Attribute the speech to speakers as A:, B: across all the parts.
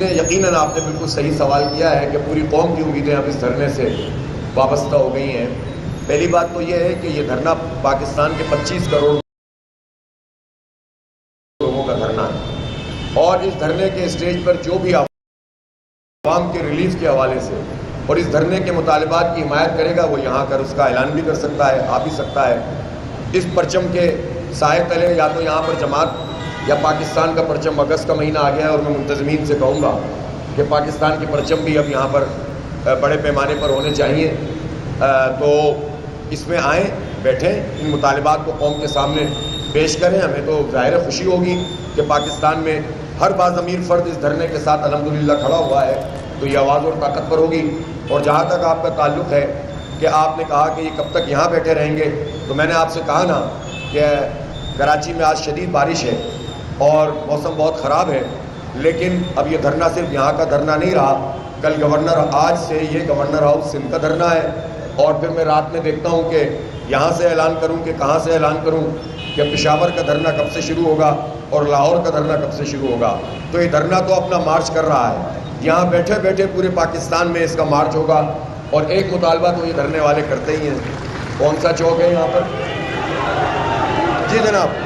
A: یقیناً آپ نے بالکل صحیح سوال کیا ہے کہ پوری قوم کی امیدیں اب اس دھرنے سے وابستہ ہو گئی ہیں۔ پہلی بات تو یہ ہے کہ یہ دھرنا پاکستان کے 25 کروڑ لوگوں کا دھرنا ہے، اور اس دھرنے کے اسٹیج پر جو بھی عوام کے ریلیف کے حوالے سے اور اس دھرنے کے مطالبات کی حمایت کرے گا، وہ یہاں کر اس کا اعلان بھی کر سکتا ہے، آ بھی سکتا ہے۔ اس پرچم کے سائے تلے یا تو یہاں پر جماعت یا پاکستان کا پرچم، اگست کا مہینہ آ گیا ہے اور میں منتظمین سے کہوں گا کہ پاکستان کے پرچم بھی اب یہاں پر بڑے پیمانے پر ہونے چاہیے، تو اس میں آئیں، بیٹھیں، ان مطالبات کو قوم کے سامنے پیش کریں۔ ہمیں تو ظاہر خوشی ہوگی کہ پاکستان میں ہر باضمیر فرد اس دھرنے کے ساتھ الحمدللہ کھڑا ہوا ہے، تو یہ آواز اور طاقتور ہوگی۔ اور جہاں تک آپ کا تعلق ہے کہ آپ نے کہا کہ یہ کب تک یہاں بیٹھے رہیں گے، تو میں نے آپ سے کہا نا کہ کراچی میں آج شدید بارش ہے اور موسم بہت خراب ہے، لیکن اب یہ دھرنا صرف یہاں کا دھرنا نہیں رہا، کل آج سے یہ گورنر ہاؤس سندھ کا دھرنا ہے، اور پھر میں رات میں دیکھتا ہوں کہ یہاں سے اعلان کروں کہ کہاں سے اعلان کروں کہ پشاور کا دھرنا کب سے شروع ہوگا اور لاہور کا دھرنا کب سے شروع ہوگا۔ تو یہ دھرنا تو اپنا مارچ کر رہا ہے، یہاں بیٹھے بیٹھے پورے پاکستان میں اس کا مارچ ہوگا، اور ایک مطالبہ تو یہ دھرنے والے کرتے ہی ہیں۔ کون سا چوک ہے یہاں پر؟ جی جناب۔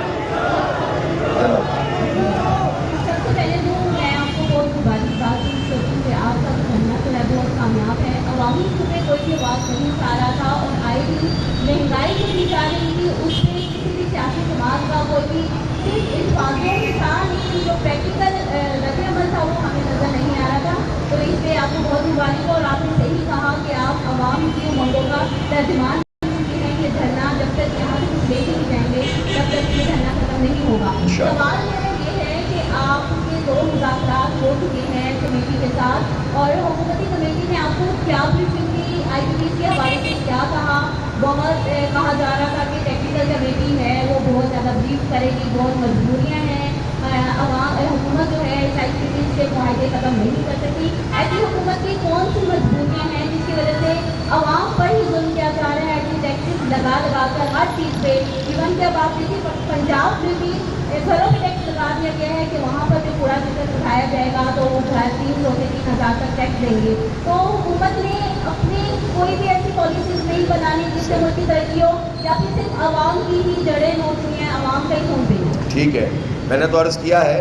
B: عوامی صوبے کوئی بھی بات نہیں چاہ رہا تھا، اور آئی بھی مہنگائی جو دی جا رہی تھی اس پہ کسی بھی سیاسی سماج کا کوئی بھی صرف اس باتوں کے ساتھ جو پریکٹیکل رد عمل تھا وہ ہمیں نظر نہیں آ رہا تھا۔ تو اس لیے آپ کو بہت مبارک ہو، اور آپ نے صحیح کہا کہ آپ عوام کی امنگوں کا ترجمان ہیں۔ یہ دھرنا جب تک یہاں سے کچھ لے کے نہیں جائیں گے تب تک یہ دھرنا ختم نہیں ہوگا۔ سوال میرا یہ ہے کہ آپ کے 2 مذاکرات ہو چکے ہیں کمیٹی کے ساتھ، اور حکومتی کمیٹی نے آپ کو کیا بریفنگ کی، آئی پی کے حوالے سے کیا کہا؟ بہت کہا جا رہا تھا کہ ٹیکنیکل کمیٹی ہے وہ بہت زیادہ بریف کرے گی، بہت مجبوریاں ہیں، حکومت جو ہے اس آئی پی سے معاہدے ختم نہیں کر سکتی۔ ایسی حکومت کی کون سی مجبوریاں ہیں جس کی وجہ سے عوام پر ہی ظلم کیا جا رہا ہے؟ ٹیکسز لگا کر ہر چیز پہ، ایون کہ اب آپ دیکھیے پنجاب میں بھی گھروں پہ ٹیکس لگا دیا گیا ہے کہ وہاں پر جو کوڑا کرکٹ اٹھایا جائے گا تو وہ 300 سے 3000 تک ٹیکس دیں گے۔ تو حکومت نے اپنی کوئی بھی ایسی پالیسیز نہیں بنانی جس سے ملک کی ترقی ہو، یا پھر صرف عوام کی ہی جڑیں نوچ ہوئی ہیں، عوام کا ہی خون پہ ہے؟
A: ٹھیک ہے، میں نے تو عرض کیا ہے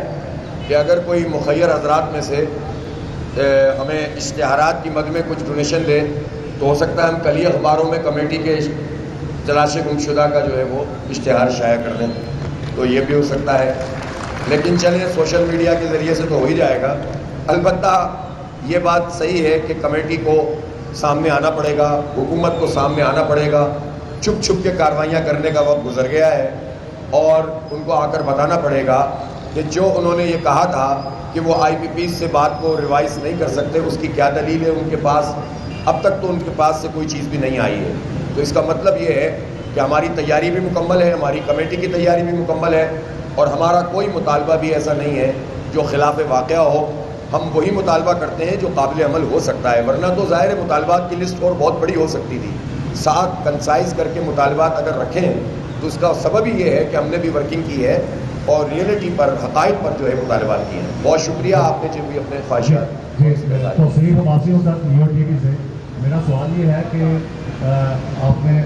A: کہ اگر کوئی مخیر حضرات میں سے ہمیں اشتہارات کی مد میں کچھ ڈونیشن دے تو ہو سکتا ہے ہم کل ہی اخباروں میں کمیٹی کے تلاش گم شدہ کا جو ہے وہ اشتہار شائع کر دیں، تو یہ بھی ہو سکتا ہے۔ لیکن چلیں، سوشل میڈیا کے ذریعے سے تو ہو ہی جائے گا۔ البتہ یہ بات صحیح ہے کہ کمیٹی کو سامنے آنا پڑے گا، حکومت کو سامنے آنا پڑے گا، چھپ چھپ کے کارروائیاں کرنے کا وقت گزر گیا ہے، اور ان کو آ کر بتانا پڑے گا کہ جو انہوں نے یہ کہا تھا کہ وہ آئی پی پیز سے بات کو ریوائز نہیں کر سکتے، اس کی کیا دلیل ہے ان کے پاس؟ اب تک تو ان کے پاس سے کوئی چیز بھی نہیں آئی ہے۔ تو اس کا مطلب یہ ہے کہ ہماری تیاری بھی مکمل ہے، ہماری کمیٹی کی تیاری بھی مکمل ہے، اور ہمارا کوئی مطالبہ بھی ایسا نہیں ہے جو خلاف واقعہ ہو۔ ہم وہی مطالبہ کرتے ہیں جو قابل عمل ہو سکتا ہے، ورنہ تو ظاہر مطالبات کی لسٹ اور بہت بڑی ہو سکتی تھی۔ 7 کنسائز کر کے مطالبات اگر رکھیں تو اس کا سبب ہی یہ ہے کہ ہم نے بھی ورکنگ کی ہے اور ریئلٹی پر، حقائق پر جو ہے مطالبات کیے ہیں۔ بہت شکریہ آپ نے جو بھی اپنے خواہشات۔
C: میرا سوال یہ ہے کہ آپ نے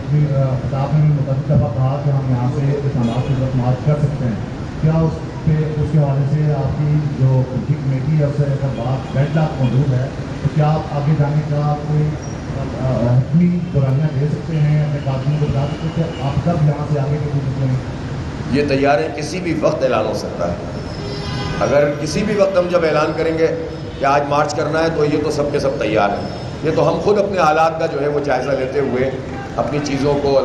C: خطاب میں متعدد دفعہ کہا کہ ہم یہاں سے اسلامات کی طرف مارچ کر سکتے ہیں، کیا اس کے حوالے سے آپ کی جو کمیٹی ہے اس سے اگر بات ڈیڈ لاک موجود ہے تو کیا آپ آگے جانے کا کوئی حتمی دورانیہ دے سکتے ہیں، اپنے کارکنوں کو بتا سکتے ہیں کہ آپ کب یہاں سے آگے کے سکتے ہیں؟
A: یہ تیار ہے، کسی بھی وقت اعلان ہو سکتا ہے۔ اگر کسی بھی وقت ہم جب اعلان کریں گے کہ آج مارچ کرنا ہے تو یہ تو سب کے سب تیار ہیں۔ یہ تو ہم خود اپنے حالات کا جو ہے وہ جائزہ لیتے ہوئے اپنی چیزوں کو